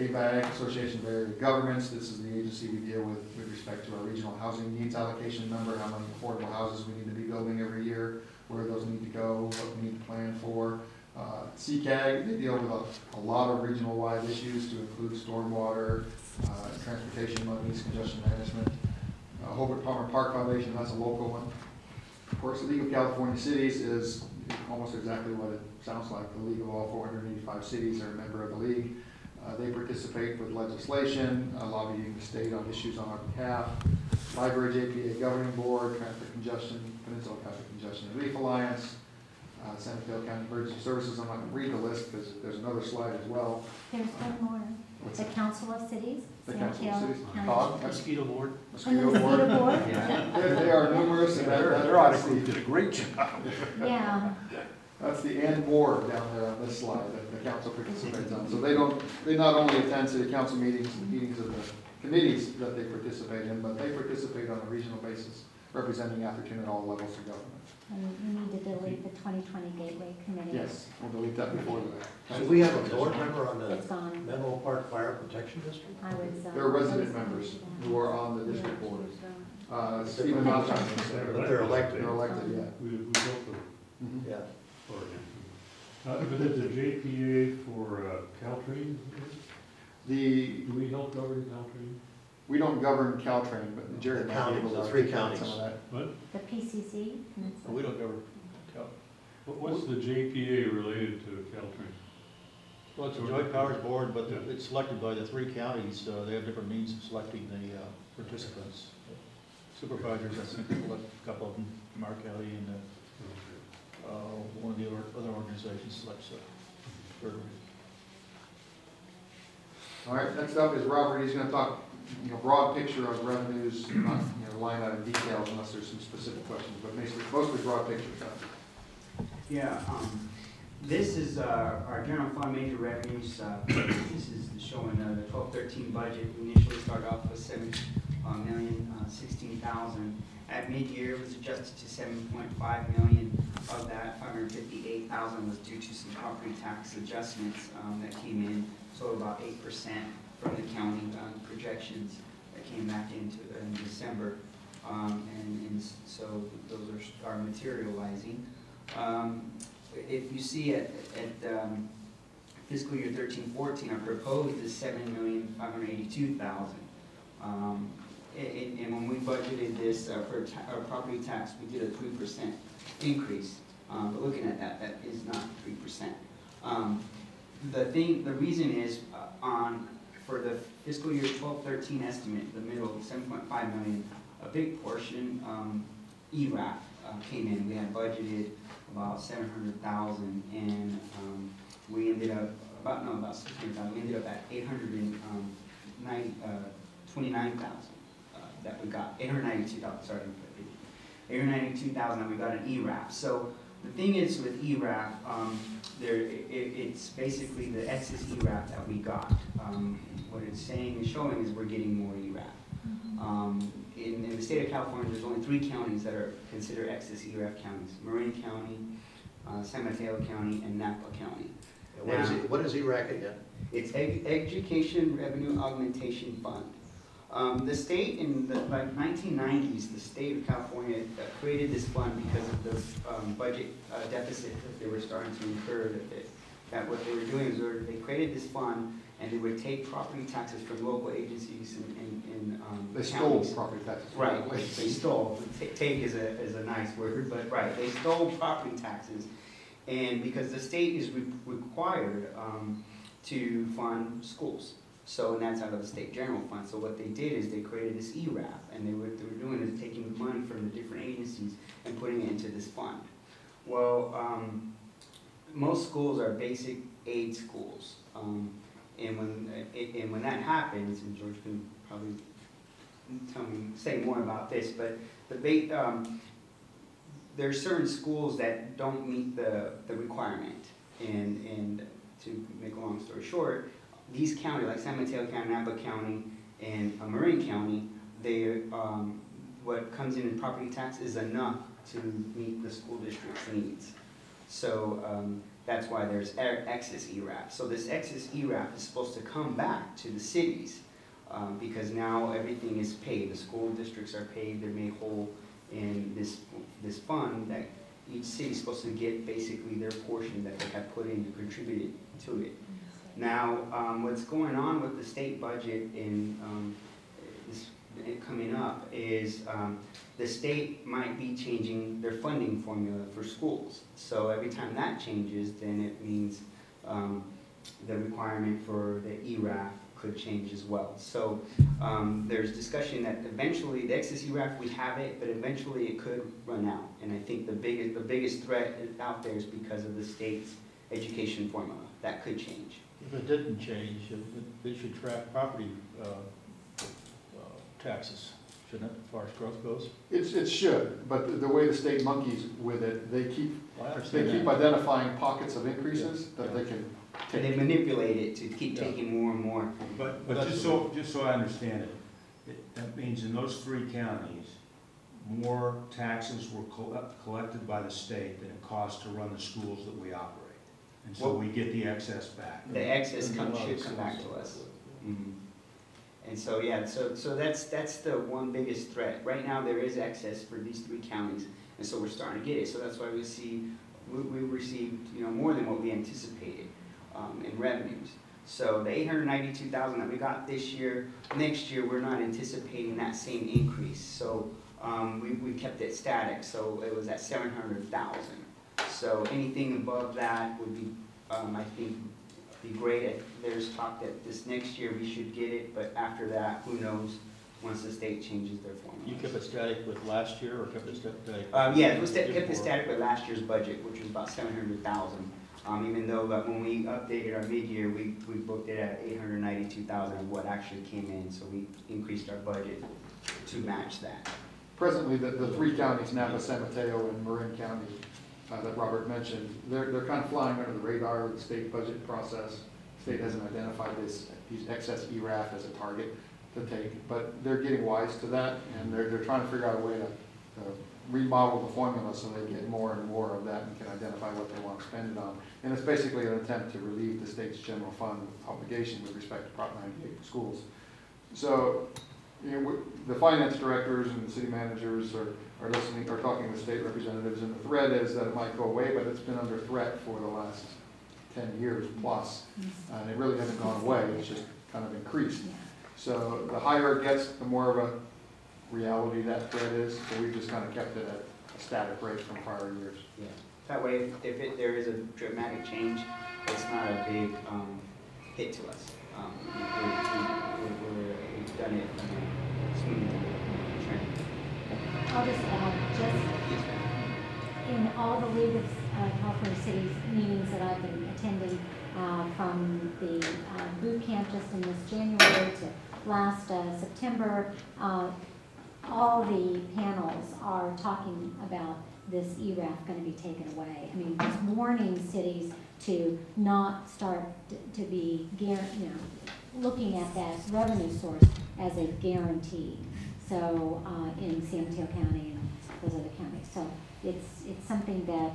ABAG, Association of Area Governments. This is the agency we deal with respect to our regional housing needs allocation number, how many affordable houses we need to be building every year, where those need to go, what we need to plan for. CCAG, they deal with a lot of regional-wide issues to include stormwater, transportation monies, congestion management. Hobart Palmer Park Foundation, that's a local one. Of course, the League of California Cities is almost exactly what it sounds like. The League of all 485 cities are a member of the league. They participate with legislation, lobbying the state on issues on our behalf. Library JPA Governing Board, Traffic Congestion, Peninsula Traffic Congestion Relief Alliance, San Mateo County Emergency Services. I'm not going to read the list because there's another slide as well. There's one more. The Council of Cities. The Council of Cities. Mosquito Board. Mosquito Board. Yeah. They are numerous. And their audit did a great job. Yeah. That's the and board down there on this slide that the council participates on. So they not only attend city council meetings and meetings of the committees that they participate in, but they participate on a regional basis, representing Atherton at all levels of government. And you need to delete the 2020 Gateway Committee. Yes, we'll delete that before that. So we have a board member on the It's gone. Menlo Park Fire Protection District? I was. There are resident members who are on the district board. Stephen Malchuk, But they're elected. they're elected, yeah. We built them. Mhm. Yeah. But it's a JPA for Caltrain. Do we help govern Caltrain? We don't govern Caltrain, but Jared The might be counties, able to the three articulate counties. some of that. What? The PCC. We don't govern. What's the JPA related to Caltrain? Well, it's a joint powers board, but it's selected by the three counties. They have different means of selecting the participants. Supervisors, I think, elect a couple of them from our county, and one of the other organizations selects a third one. All right, next up is Robert. He's going to talk, broad picture of revenues, not, line item details unless there's some specific questions, but mostly broad picture stuff. Yeah, this is our general fund major revenues. This is showing the 12-13 budget. We initially started off with $7,016,000. At mid-year, it was adjusted to $7.5 million. Of that, $558,000 was due to some property tax adjustments that came in, so about 8% from the county projections that came back in December, and so those are materializing. If you see at fiscal year 13-14, our proposed is $7,582,000. And when we budgeted this for our property tax, we did a 3% increase. But looking at that, that is not 3%. The reason is for the fiscal year 12-13 estimate, the middle 7.5 million, a big portion ERAF came in. We had budgeted about 700,000, and we ended up about 600,000. We ended up at 829,000 that we got. 892,000. Sorry, 892,000 that we got an ERAF. So the thing is with ERAF, it's basically the excess ERAF that we got. What it's showing is we're getting more ERAF. In the state of California, there's only 3 counties that are considered excess ERAF counties: Marin County, San Mateo County, and Napa County. What is ERAC again? It's Education Revenue Augmentation Fund. The state in the 1990s, the state of California created this fund because of the budget deficit that they were starting to incur. That what they were doing is they created this fund, and they would take property taxes from local agencies and they stole property taxes. Right, they stole. Take is a nice word, but right, they stole property taxes, and because the state is required to fund schools. So, and that's out of the state general fund. So what they did is they created this ERAF, and what they were doing is taking the money from the different agencies and putting it into this fund. Well, most schools are basic aid schools, and when that happens, and George can probably say more about this, but there are certain schools that don't meet the requirement, and to make a long story short, these counties, like San Mateo County, Napa County, and Marin County, what comes in property tax is enough to meet the school district's needs. So That's why there's excess ERAF. So this excess ERAF is supposed to come back to the cities because now everything is paid. The school districts are paid, they're made whole in this fund that each city is supposed to get basically their portion that they have put in and contributed to it. Now, what's going on with the state budget in coming up is the state might be changing their funding formula for schools. So every time that changes, then it means the requirement for the ERAF could change as well. So there's discussion that eventually the excess ERAF, we have it, but eventually it could run out. And I think the biggest threat out there is because of the state's education formula. That could change. If it didn't change, they should track property taxes, shouldn't it, as far as growth goes? It should, but the way the state monkeys with it, they keep identifying pockets of increases that they can And they manipulate it to keep taking more and more. But just so I understand it, that means in those 3 counties, more taxes were collected by the state than it costs to run the schools that we operate. And so we get the excess back. The excess should come back to us. Mm-hmm. And so, yeah, so that's the one biggest threat. Right now, there is excess for these 3 counties, and so we're starting to get it. So that's why we received, more than what we anticipated in revenues. So the $892,000 that we got this year, next year we're not anticipating that same increase. So we kept it static. So it was at $700,000. So anything above that would be, I think, be great. There's talk that this next year we should get it, but after that, who knows, once the state changes their formula. You kept it static with last year, or kept it static? Yeah, kept it static with last year's budget, which was about $700,000. Even though when we updated our mid-year, we booked it at $892,000 of what actually came in, so we increased our budget to match that. Presently, the 3 counties, Napa, San Mateo, and Marin County, that Robert mentioned, they're kind of flying under the radar with the state budget process. The state hasn't identified these excess ERAF as a target to take, but they're getting wise to that, and they're trying to figure out a way to remodel the formula so they get more and more of that and can identify what they want to spend it on. And it's basically an attempt to relieve the state's general fund obligation with respect to Prop 98 schools. So, the finance directors and the city managers are listening, are talking with state representatives, and the threat is that it might go away, but it's been under threat for the last 10 years plus, and it really hasn't gone away, it's just kind of increased. So the higher it gets, the more of a reality that threat is, so we've just kind of kept it at a static rate from prior years. Yeah. That way, if there is a dramatic change, it's not a big hit to us. We've done it smoothly. I'll just add, in all the League of California Cities meetings that I've been attending, from the boot camp just in this January to last September, all the panels are talking about this ERAF going to be taken away. I mean, just warning cities to not start to be, looking at that revenue source as a guarantee. So in San Mateo County and those other counties. So it's something that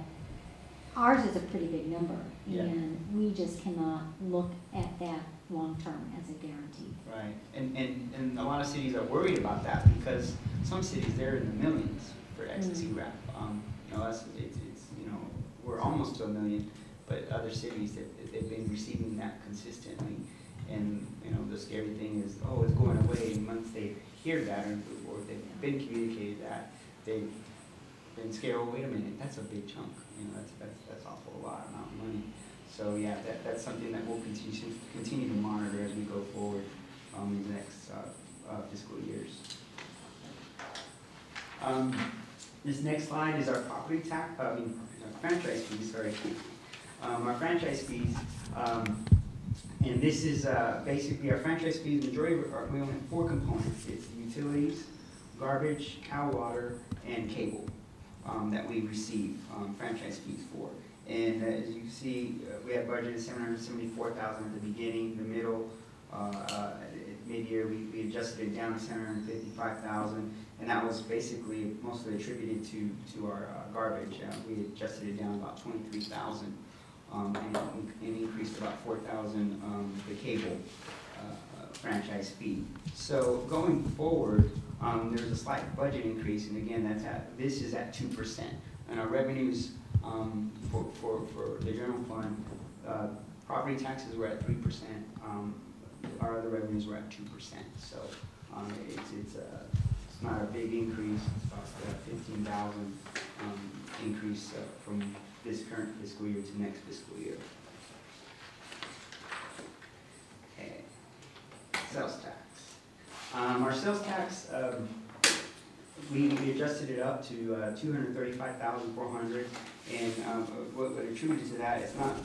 ours is a pretty big number, and we just cannot look at that long term as a guarantee. Right, and a lot of cities are worried about that because some cities they're in the millions for excess ERAF. We're almost to $1 million, but other cities they've been receiving that consistently. And the scary thing is, it's going away. And once they hear that, or they've been communicated that, they've been scared. Oh, wait a minute, that's a big chunk. That's awful lot amount of money. So yeah, that's something that we'll continue to monitor as we go forward in the next fiscal years. This next slide is our property tax. Franchise fees. Sorry, our franchise fees. And this is basically our franchise fees. Majority we only have 4 components. It's utilities, garbage, cow water, and cable that we receive franchise fees for. And as you see, we have budgeted $774,000 at the beginning, the middle, mid-year we adjusted it down to $755,000, and that was basically mostly attributed to our garbage. We adjusted it down about $23,000 and increased about 4,000, the cable, franchise fee. So going forward, there's a slight budget increase, and again, this is at 2%. And our revenues, for the general fund, property taxes were at 3%, our other revenues were at 2%. So, it's not a big increase, it's about 15,000, increase, from this current fiscal year to next fiscal year. Okay. Sales tax. Our sales tax, we adjusted it up to 235,400, and what would attribute to that, it's not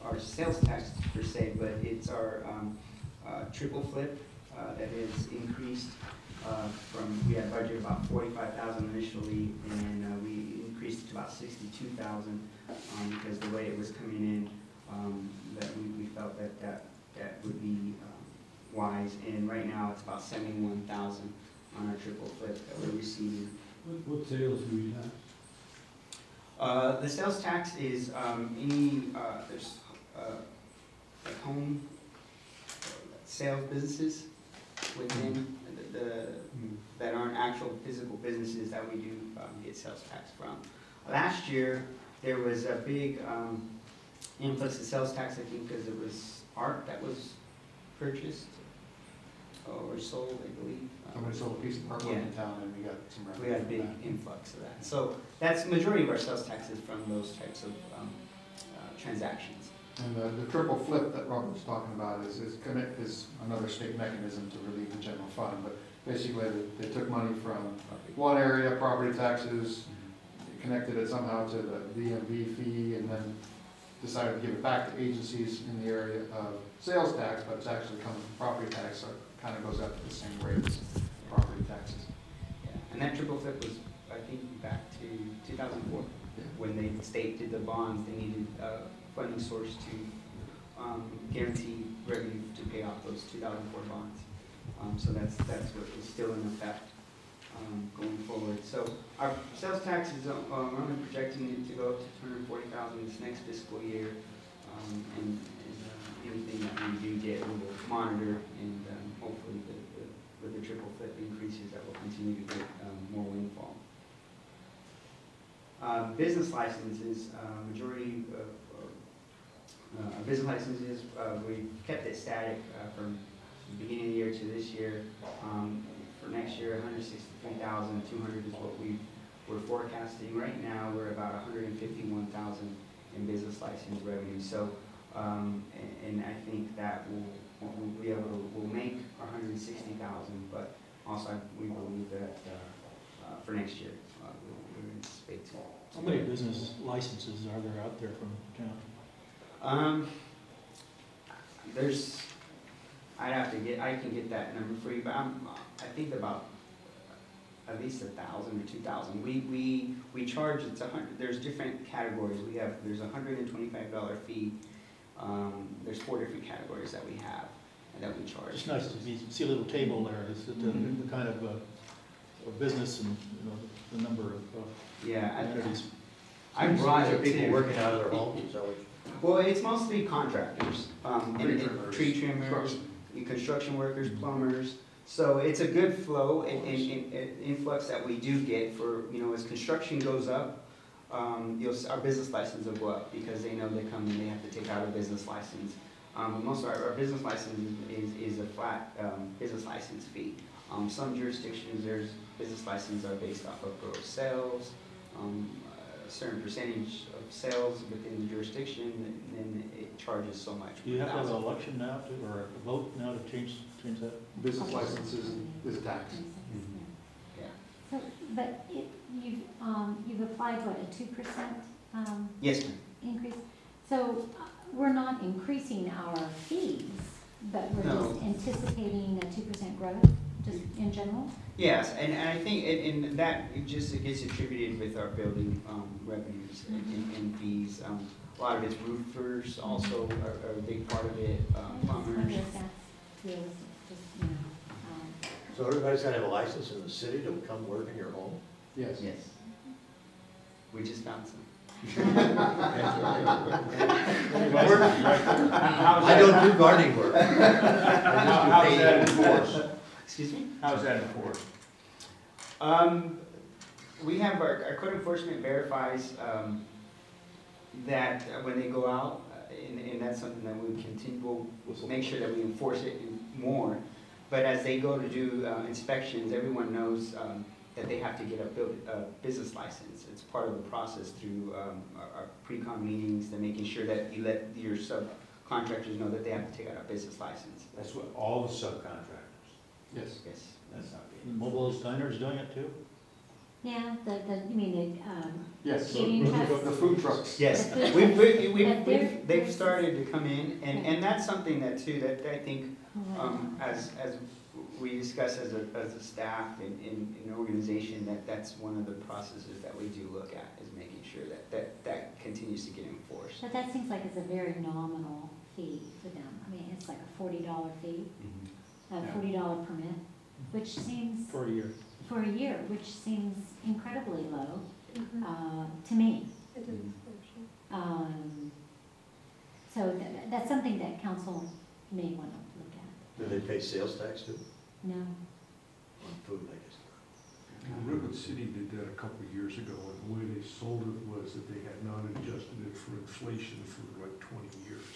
our sales tax per se, but it's our triple flip that is increased from, we had budgeted about 45,000 initially, and we increased it to about 62,000 because the way it was coming in, that we felt that would be wise, and right now it's about 71,000 on our triple flip that we're receiving. What sales do we have? The sales tax is any, there's like home sales businesses within that aren't actual physical businesses that we do get sales tax from. Last year, there was a big influx of sales tax, I think, because it was art that was purchased or sold, I believe. Somebody sold a piece of artwork in town and we got some revenue. We had a big influx of that. So that's the majority of our sales taxes from those types of transactions. And the triple flip that Robert was talking about is another state mechanism to relieve the general fund. But basically, they took money from one area, property taxes, connected it somehow to the DMV fee, and then decided to give it back to agencies in the area of sales tax, but it's actually coming from property tax, so it kind of goes up at the same rate as property taxes. Yeah. And that triple flip was, I think, back to 2004, when the state did the bonds. They needed a funding source to guarantee revenue to pay off those 2004 bonds. So that's what is still in effect going forward. So our sales tax is we're only projecting it to go up to 240,000 this next fiscal year, and anything that we do get, we will monitor, and hopefully with the triple flip increases, that will continue to get more windfall. Business licenses, majority of business licenses, we kept it static from the beginning of the year to this year. For next year, 163,200 is what we're forecasting. Right now, we're about 151,000 in business license revenue. So, and I think that we'll be able to, we'll make 160,000, but also we believe that for next year, we anticipate to. How many business licenses are there out there from town? There's, I can get that number for you, but I think about at least 1,000 or 2,000. We charge, it's 100. There's different categories. There's a $125 fee. There's 4 different categories that we have and that we charge. It's nice to see a little table there. It's the kind of a business and the number of entities. I brought it People too. working out of their homes, so Well, it's mostly contractors, tree trimmers, Construction. construction workers, plumbers. So it's a good flow and influx that we do get for, as construction goes up, our business license will go up because they know they come and they have to take out a business license. Most of our business license is a flat business license fee. Some jurisdictions, there's business licenses are based off of gross sales, a certain percentage of sales within the jurisdiction, and then it charges so much. Do you have to have an election now or a vote now to change that? Business licenses is a tax. Yeah. So, but you've applied, what, a 2% Yes, ma'am. increase? So we're not increasing our fees, but we're No. just anticipating a 2% growth, just in general? Yes, and I think and that it gets attributed with our building revenues and fees. A lot of it's roofers also are a big part of it, I plumbers. wonder if that's realistic, just, So everybody's gotta have a license in the city to come work in your home? Yes. Yes. We just found some. I don't do gardening work. How is that enforced? Excuse me? How is that enforced? We have our code enforcement verifies, that when they go out, and that's something that we continue, we'll make sure that we enforce it more. But as they go to do inspections, everyone knows, that they have to get a business license. It's part of the process through, our pre-con meetings, and making sure that you let your subcontractors know that they have to take out a business license. That's what all the subcontractors. Yes. Yes. That's not being. Mobile Steiner's doing it too? Yeah, you mean Yes, Catering trucks? the food trucks. Yes, The food they've they're- started to come in, and that's something that too, that I think, as we discuss as a staff in an organization, that's one of the processes that we do look at, is making sure that continues to get enforced. But that seems like it's a very nominal fee for them. I mean, it's like a $40 fee, a $40 permit, which seems, For a year. for a year, which seems incredibly low to me. So that's something that council may want to look at. Do they pay sales tax too? No. On food, I guess. Redwood City did that a couple of years ago, and the way they sold it was that they had not adjusted it for inflation for like 20 years.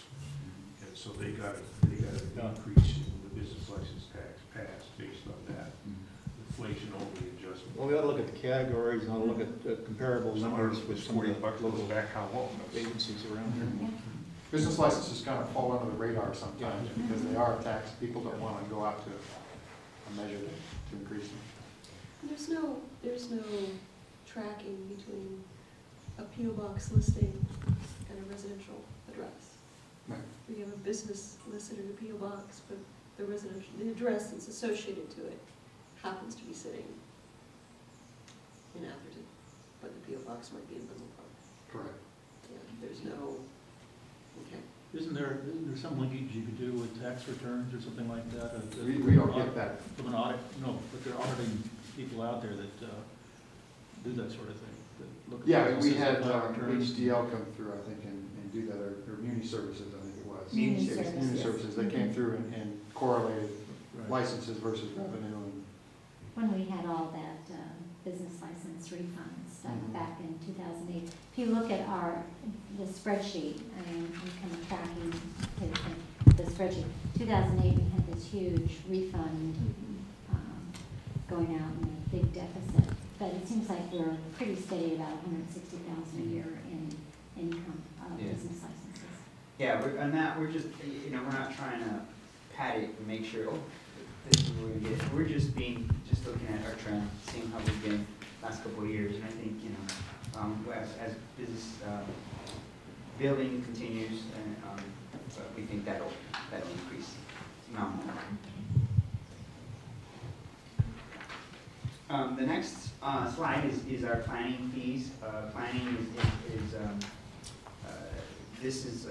And so they got an increase in the business license tax passed based on that inflation only adjustment. Well, we ought to look at the categories and ought to look at comparable numbers with some of the local back how long? agencies around here. Yeah. Business licenses kind of fall under the radar sometimes because they are taxed. People don't want to go out to a measure to increase them. There's no tracking between a P.O. box listing and a residential address. Right. We have a business listed in a P.O. box, but the address that's associated to it happens to be sitting in Atherton, but the P.O. box might be in Brisbane Park. Correct. Yeah, there's no, okay. Isn't there some linkage you could do with tax returns or something like that? We don't get that. From an audit, no, but there are auditing people out there that do that sort of thing. That look at Yeah, we businesses, had returns. HDL come through, I think, and do that, or Muni Services, I think it was. Muni Muni Services. Services, they came through and correlated Right. licenses versus revenue and. When we had all that business license refund stuff back in 2008. If you look at the spreadsheet, I mean, you can tracking the spreadsheet. 2008, we had this huge refund going out in a big deficit. But it seems like we're pretty steady about $160,000 a year in income business licenses. Yeah, we're just, we're not trying to pad it and make sure, this is what we get. We're just looking at our trend, seeing how we've been last couple of years, and I think, as business building continues, and we think that'll increase. The next slide is our planning fees. Planning this is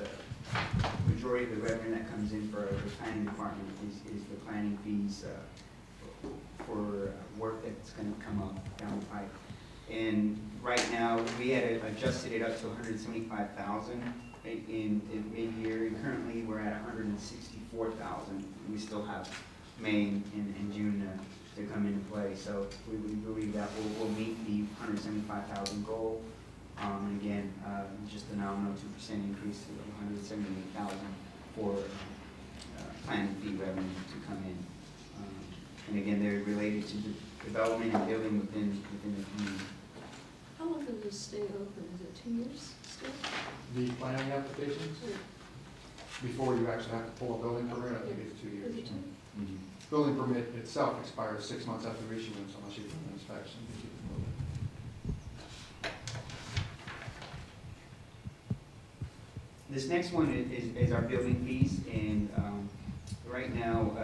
majority of the revenue that comes in for the planning department is the planning fees for work that's going to come up down the pipe. And right now, we had adjusted it up to $175,000 in mid-year, and currently we're at $164,000. We still have May and June to come into play, so we believe that we'll meet the $175,000 goal. And again, just a nominal 2% increase to $178,000 for planning fee revenue to come in. And again, they're related to the development and building within the community. How long does this stay open? Is it 2 years still? The planning applications, before you actually have to pull a building permit, I think it's 2 years. Is it 2? Building permit itself expires 6 months after issuance unless you do an inspection. This next one is our building fees, and right now,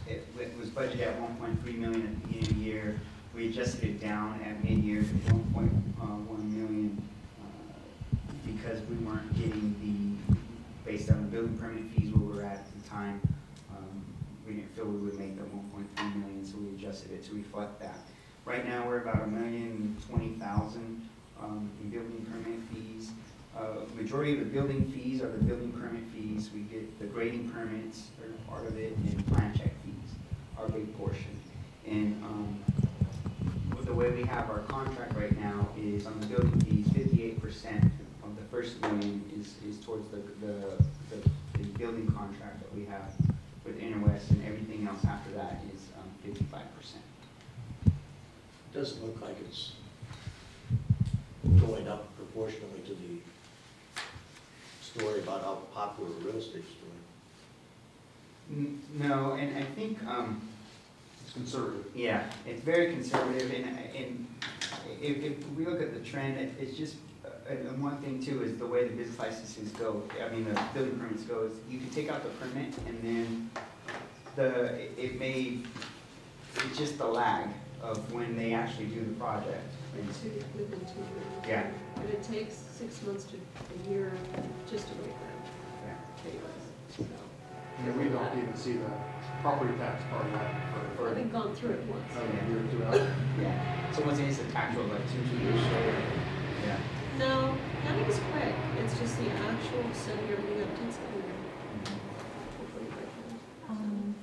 it was budgeted at $1.3 million at the beginning of the year. We adjusted it down at mid-year to $1.1 million because we weren't getting based on the building permit fees where we were at the time, we didn't feel we would make the $1.3 million, so we adjusted it to reflect that. Right now, we're about $1,020,000 in building permit fees. Majority of the building fees are the building permit fees. We get the grading permits are part of it, and plan check fees are a big portion. And with the way we have our contract right now is on the building fees, 58% of the first $1 million is towards the building contract that we have with Interwest, and everything else after that is 55%. Doesn't look like it's going up proportionally to the story about how popular real estate's doing. No, and I think, It's conservative. yeah, it's very conservative, and if we look at the trend, it's just, and one thing too is the way the business licenses go, I mean, the building permits go, is you can take out the permit, and then it's just the lag of when they actually do the project. Within 2 years. Yeah. And it takes 6 months to a year just to break ground, Yeah. anyways, so. Yeah, we don't even see the property tax part of that for I've gone through it once. a year or two out. Yeah, so once it's a actual, like 2 years later, yeah. No, nothing is quick, it's just the actual setting everything up takes a year. Before you break ground.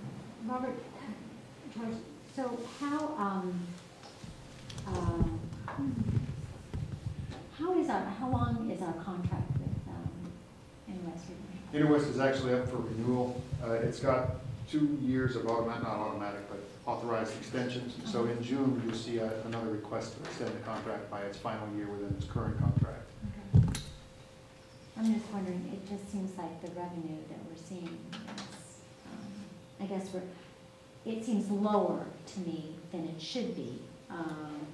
Robert, George, so how long is our contract with Interwest? Interwest is actually up for renewal. It's got 2 years of not automatic, but authorized extensions. So in June, you'll see another request to extend the contract by its final year within its current contract. Okay. I'm just wondering, it just seems like the revenue that we're seeing is, I guess it seems lower to me than it should be.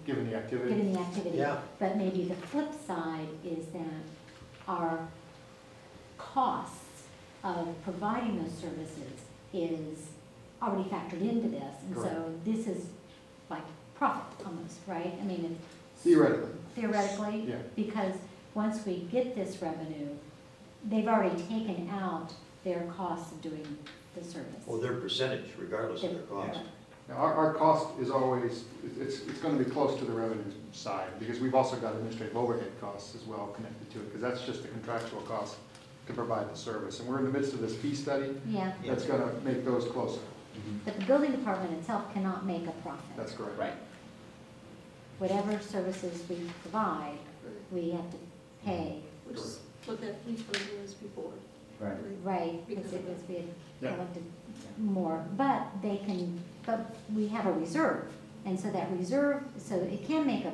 Given the activity. Given the activity. Yeah. But maybe the flip side is that our costs of providing those services is already factored into this. And so Correct. this is like profit almost, right? I mean, it's Theoretically. theoretically, Yeah. because once we get this revenue, they've already taken out their costs of doing the service. Well, their percentage regardless of their cost. Now, our cost is always, it's going to be close to the revenue side, because we've also got administrative overhead costs as well connected to it, because that's just the contractual cost to provide the service. And we're in the midst of this fee study Yeah, that's going to make those closer. but the building department itself cannot make a profit. That's correct. Right. Whatever services we provide, we have to pay, Which is what that lease fund was before. Right. right, because it was, we Yeah. had collected more. But we have a reserve, and so that reserve, so it can make a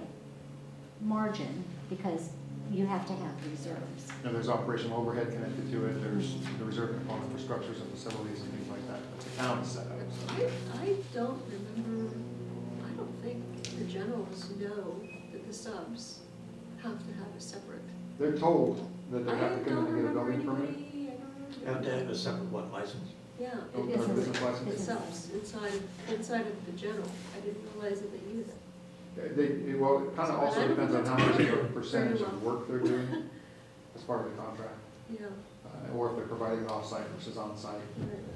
margin because you have to have reserves. And there's operational overhead connected to it, there's the reserve component for structures and facilities and things like that. That's account set up. So. I don't remember, I don't think the generals know that the subs have to have a separate. They're told that they have to come in and get a I don't building remember permit. anybody, I don't Have to remember. have a separate one license. Yeah, Or Business- business license. the subs inside of the general, I didn't realize that they use it. Well, it kind of also depends on how much of a percentage of work they're doing as part of the contract. Yeah, Or if they're providing off-site versus on-site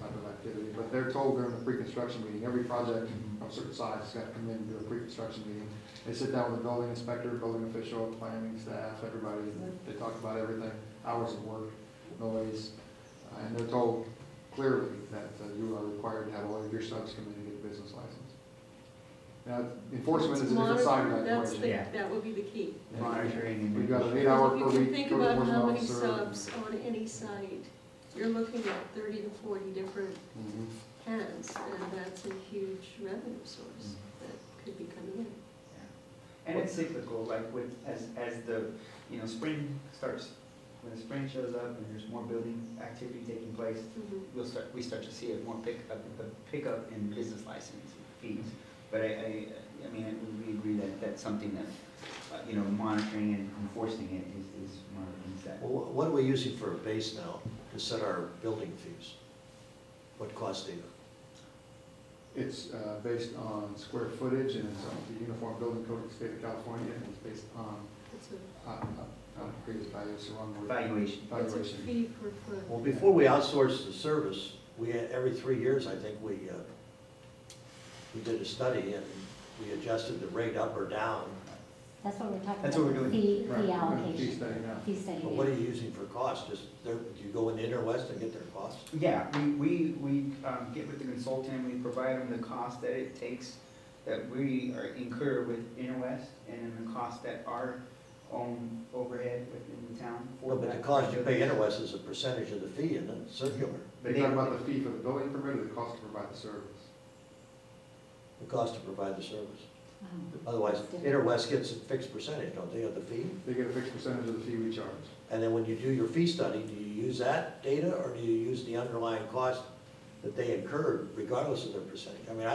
type of activity. But they're told during the pre-construction meeting, every project of a certain size has got to come in and do a pre-construction meeting. They sit down with the building inspector, building official, planning staff, everybody. They talk about everything, hours of work, noise. And they're told clearly that you are required to have all of your subs come in and get a business license. Now, enforcement is a different side of that That's equation. the, Yeah. that would be the key. Monitoring and. We've got an making 8-hour If you per can week think code about enforcement how many officer. subs on any site, you're looking at 30 to 40 different Mhm. hands, and that's a huge revenue source that could be coming in. And it's cyclical, like as the, spring starts, when the spring shows up and there's more building activity taking place, we start to see a pickup in business license fees. But I mean, we agree that that's something that, monitoring and enforcing it is one of the things that. Well, what are we using for a base now to set our building fees? What cost data? It's based on square footage, and it's on the Uniform Building Code of the State of California, and it's based on, It's a, previous values, the wrong word. Valuation. it's a Valuation. fee per foot. Well, before we outsourced the service, we had, every 3 years, I think, we did a study and we adjusted the rate up or down That's what we're talking about. That's what we're doing. Fee Right, we're doing a allocation. fee study now. Fee study, But yeah. what are you using for cost? Just, do you go into Interwest and get their costs? Yeah, we get with the consultant, we provide them the cost that it takes, that we incur with Interwest, and then the cost that our own overhead within the town. for No, but the that. cost you pay Interwest is a percentage of the fee, and it's circular. Are you talking about the fee for the building permit or the cost to provide the service? The cost to provide the service. Um, Otherwise, Interwest gets a fixed percentage, don't they, of the fee? They get a fixed percentage of the fee we charge. And then when you do your fee study, do you use that data, or do you use the underlying cost that they incurred regardless of their percentage? I mean,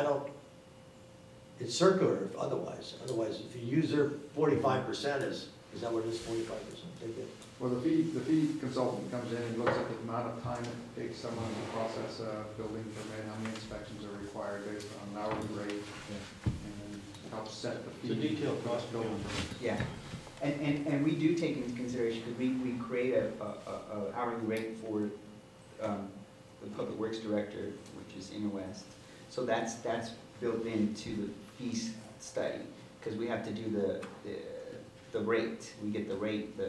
it's circular if otherwise. Otherwise, if you use their 45%, is that what it is, 45%? They get. Well, the fee consultant comes in and looks at the amount of time it takes someone to process a building permit, how many inspections are required based on an hourly rate, and then helps set the fee. It's a detailed cost for the building bill. permit. Yeah, and we do take into consideration, because we create a hourly rate for the public works director, which is Interwest. So that's built into the fee study, because we have to do the rate. We get the rate, what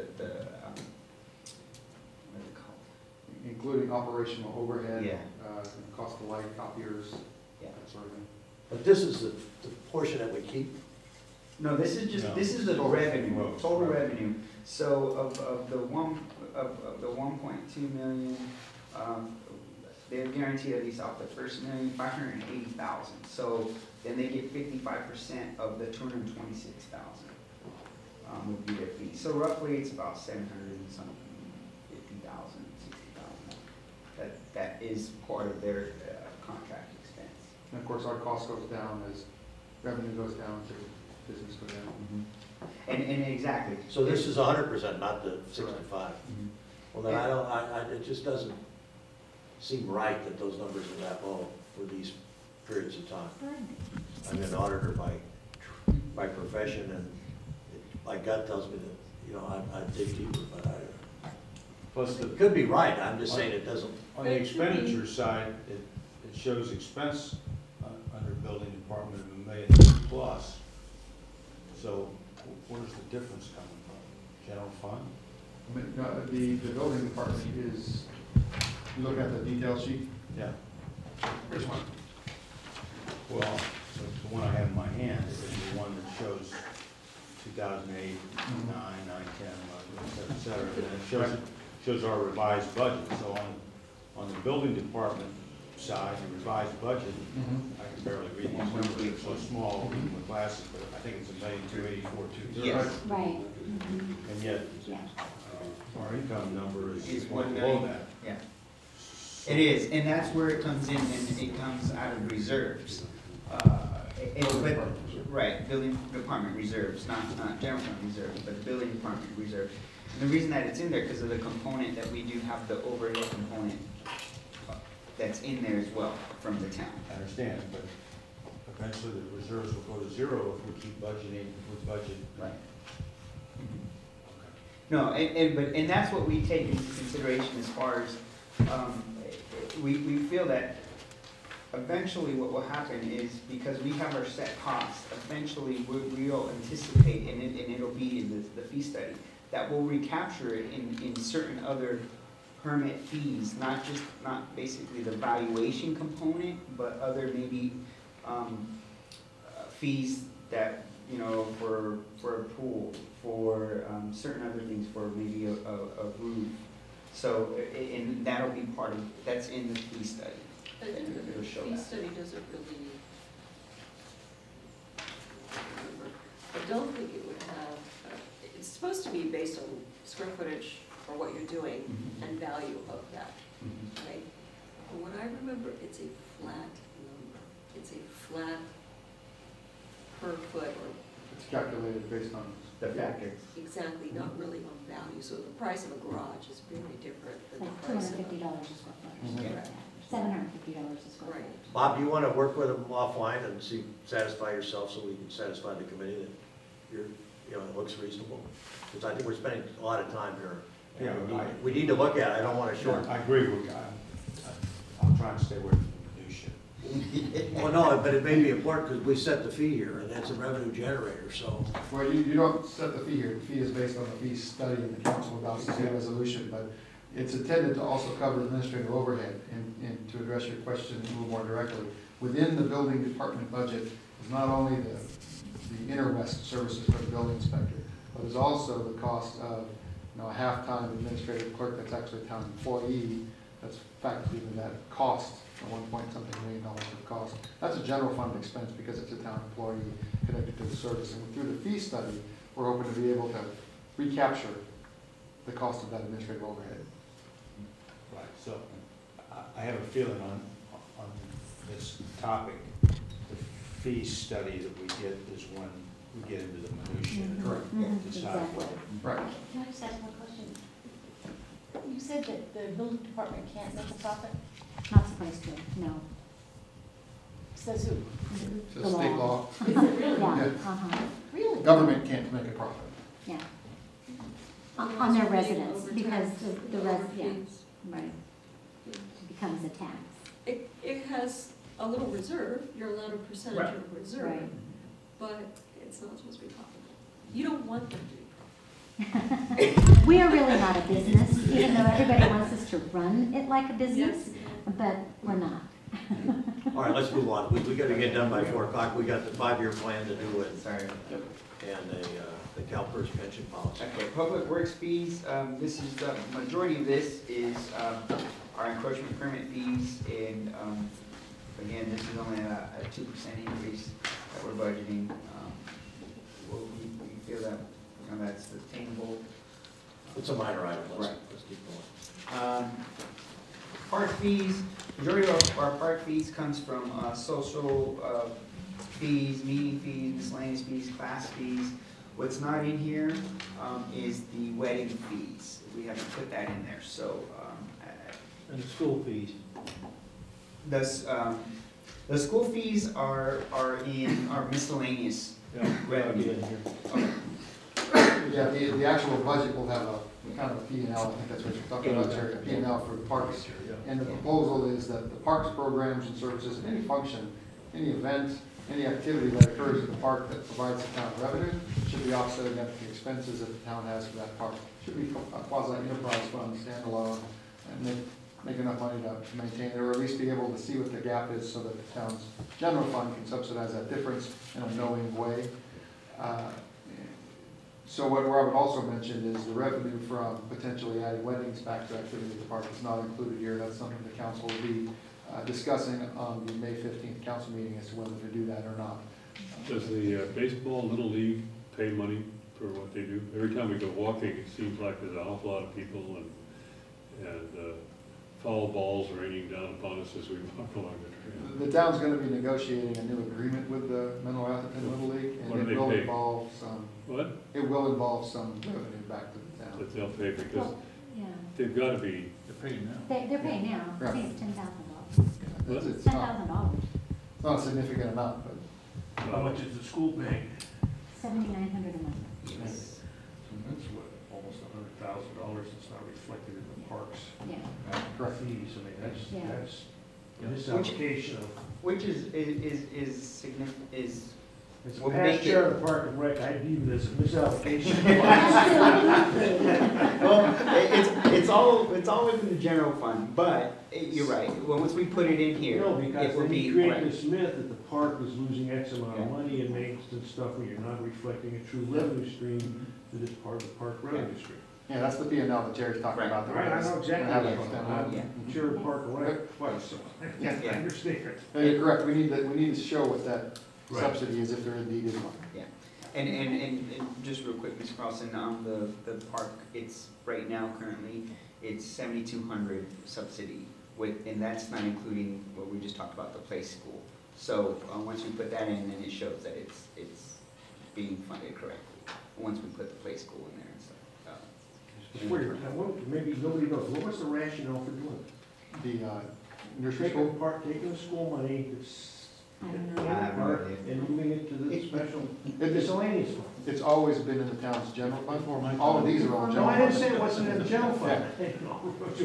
is it called? Including operational overhead. Yeah. Cost of light, copiers, Yeah. that sort of thing. But this is the portion that we keep. No, this is just, No. this is the Total revenue, gross, total right. revenue. So of the 1.2 million, they're guaranteed at least off the first million, 580,000. So then they get 55% of the 226,000 would be their fee. So roughly it's about 700 and something, 50,000, 60,000. That is part of their contract expense. And of course, our cost goes down as revenue goes down, so business goes down. And exactly. So this is 100%, not the 65. Mhm. Well, then it just doesn't seem right that those numbers are that low for these periods of time. I'm an auditor by profession, and my gut tells me that, I dig deeper, but Plus, it could be right. I'm just saying it doesn't. on the expenditure side, it shows expense under building department of $1 million plus. So where's the difference coming from? General fund? I mean, no, the building department is, you look at the detail sheet, Yeah. here's one. Well, the one I have in my hand is the one that shows 2008, 9, 9, 10, 11, et cetera, and then it shows our revised budget. So on the building department side, the revised budget, I can barely read these numbers, they're so small, reading with glasses, but I think it's $1,284,230. Yes. Right. And yet, Yeah. our income number It's is 1 one below million. that. Yeah. It is, and that's where it comes in, and it comes out of reserves. Right, building department reserves, not general fund reserves, but building department reserve. And the reason that it's in there, because of the component that we do have the overhead component that's in there as well from the town. I understand, but eventually the reserves will go to zero if we keep budgeting with budget. Right. Okay. No, and that's what we take into consideration as far as, we feel that eventually what will happen is, because we have our set costs, eventually we'll anticipate, and it'll be in the fee study, that we'll recapture it in certain other permit fees, not basically the valuation component, but other maybe fees that, for a pool, for certain other things, for maybe a roof. So, and that'll be that's in the fee study. I think It'll the show fee that. study doesn't really, I don't think it would have, it's supposed to be based on square footage or what you're doing Mhm. and value of that, Mhm. right? But what I remember, it's a flat number. It's a flat per foot or It's calculated based on. The factor. exactly, not really on value. So the price of a garage is very different than the Like price of a. $250 a square foot. Mhm. something like that. $750 a square Right. foot. Bob, do you want to work with them offline and satisfy yourself so we can satisfy the committee that it looks reasonable? Because I think we're spending a lot of time here. Yeah, We need to look at it. I don't want to short. I agree with you. I'm trying to stay away from the minutia. Well, no, but it may be important because we set the fee here, and that's a revenue generator, so. Well, you don't set the fee here, the fee is based on the fee study and the council adopts the fee resolution, but it's intended to also cover administrative overhead, and to address your question a little more directly. Within the building department budget is not only the inner west services for the building inspector, but is also the cost of, a half-time administrative clerk that's actually a town employee, that's factored into that cost, a $1-point-something million of cost. That's a general fund expense because it's a town employee connected to the service. And through the fee study, we're hoping to be able to recapture the cost of that administrative overhead. Right, so I have a feeling on this topic, the fee study that we get is when we get into the minutia. Correct. Decide Exactly. Right. Can I just ask one question? You said that the building department can't make a profit? Not supposed to, no. Says who? It's a state law. Is it really? Yeah, Yeah. Really? Government can't make a profit. yeah. On their residents, because the yeah, right. It becomes a tax. It has a little reserve, you're allowed a percentage Right. of reserve, Right. but it's not supposed to be profitable. You don't want them to be We are really not a business, even though everybody wants us to run it like a business, Yes. but we're not. All right, let's move on. We gotta get done by 4 o'clock. We got the 5-year plan to do it, Sorry. and the CalPERS pension policy. Okay, public works fees, this is, the majority of this is, our encroachment permit fees, and, again, this is only a 2% increase that we're budgeting. We feel that, that's attainable. It's a minor item, Right. let's keep going. Park fees, majority of our park fees comes from, social, fees, meeting fees, miscellaneous fees, class fees. What's not in here, is the wedding fees. We haven't put that in there, so, And the school fees. the school fees are in our miscellaneous. Yeah, I'll get in here. Okay. Yeah, the actual budget will have a kind of a P&L, I think that's what you're talking about, Jerry, a P&L for the parks. Yeah. And the proposal is that the parks programs and services, and any function, any event, any activity that occurs in the park that provides the town revenue should be offset against the expenses that the town has for that park. Should be a quasi-enterprise fund, standalone, and make enough money to maintain it, or at least be able to see what the gap is so that the town's general fund can subsidize that difference in a knowing way. So what Robert also mentioned is the revenue from potentially adding weddings back to activity at the park is not included here. That's something the council will be discussing on the May 15th council meeting as to whether to do that or not. Does the baseball Little League pay money for what they do? Every time we go walking, it seems like there's an awful lot of people and foul balls raining down upon us as we walk along the trail. The town's going to be negotiating a new agreement with the Menlo Atherton Little League, What do and they it will pay? involve some. What? It will involve some revenue back to the town. That they'll pay because Well, yeah, they've got to be, They're paid now. they're paying now, I Right. think it's $10,000. What? It's $10,000, not a significant amount, but How much is the school paying? $7,900 a month. Yes. That's what, almost $100,000 that's not reflected in the parks Yeah, correct. fees. I mean, Yeah. that's misallocation of, Which is significant, is, as a Well, past make chair it- of the Park and Rec, I deem this a misallocation. well, it's all within the general fund, but you're right, once we put it in here, No, because it will then be, you create right. this myth that the park is losing X amount Yeah. of money in maintenance and stuff, when you're not reflecting a true revenue stream that is part of the park revenue stream. Yeah, that's the P&L that Jerry's talking Right. about. the Right, I raise. know exactly We'll have what it you're on talking about. Yeah. I'm chair of the Park and Rec twice, so I Yeah. understand. Yeah, you're correct, we need to show what that Right. subsidy is if there indeed is one. And just real quick, Ms. Carlson, on the park, it's, right now, currently, it's 7,200 subsidy with, and that's not including what we just talked about, the play school. So, once we put that in, then it shows that it's being funded correctly, once we put the play school in there and stuff. It's weird. Now, maybe nobody knows, what was the rationale for doing it? The nursery Taking school, the park, taking the school money, that's I don't know. I have no idea. And moving it to the special It's, miscellaneous fund. it's always been in the town's general fund. Before my All of time. these are all No, general I didn't fund. say it wasn't in the general fund.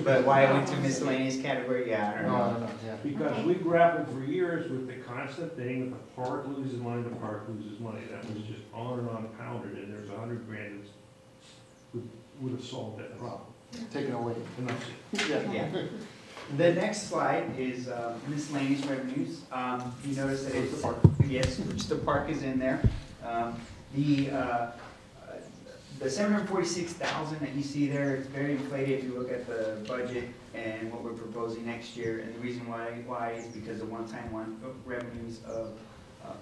But why it went to miscellaneous category, yeah, I don't No, I know. don't know, yeah. Because we grappled for years with the constant thing that the park loses money, the park loses money. That was just on and on pounded, and there's 100 grand that would have solved that problem. Taken away. And that's it. Yeah. Yeah. The next slide is miscellaneous revenues. You notice that Where's it's, the park? yes, which the park is in there. The 746,000 that you see there, it's very inflated if you look at the budget and what we're proposing next year. And the reason why is because of one-time revenues of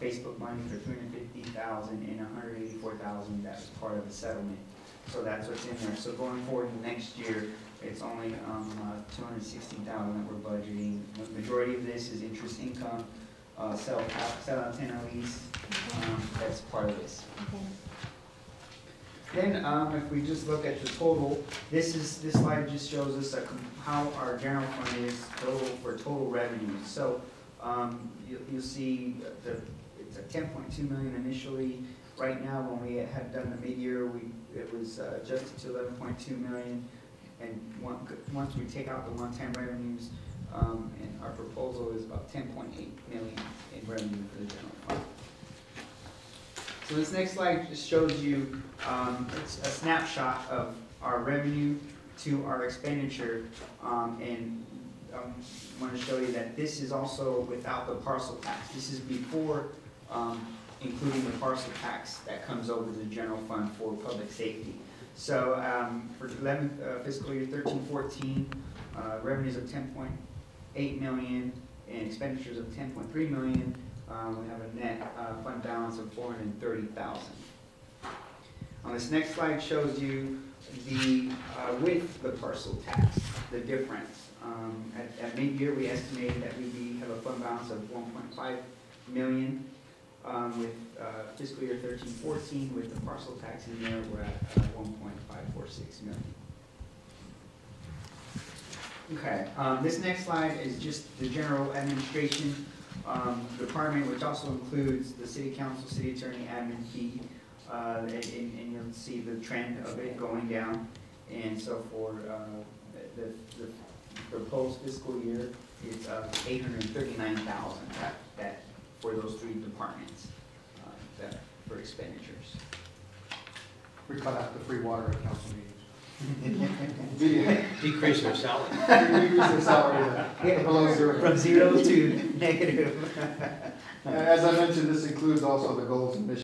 Facebook money for 350,000 and 184,000 that was part of the settlement. So that's what's in there. So going forward next year, it's only 260,000 that we're budgeting. The majority of this is interest income, sell antenna lease. That's part of this. Okay. Then, if we just look at the total, this slide just shows us how our general fund is for total revenues. So, you'll see it's a 10.2 million initially. Right now, when we had done the mid-year, it was adjusted to 11.2 million. And once we take out the one-time revenues, and our proposal is about 10.8 million in revenue for the general fund. So this next slide just shows you it's a snapshot of our revenue to our expenditure, and I want to show you that this is also without the parcel tax. This is before including the parcel tax that comes over the general fund for public safety. So for fiscal year 13-14, revenues of 10.8 million and expenditures of 10.3 million. We have a net fund balance of 430,000. On this next slide shows you the with the parcel tax, the difference. At mid-year, we estimated that we have a fund balance of 1.5 million. With fiscal year 13-14, with the parcel tax in there, we're at 1.546 million. Okay, this next slide is just the general administration department, which also includes the city council, city attorney, admin fee, and you'll see the trend of it going down. And so for the proposed fiscal year, it's 839,000 that for those three departments for expenditures. We cut out the free water at council meetings. Decrease their salary. Decrease their salary below zero. From 0 to negative. As I mentioned, this includes also the goals and missions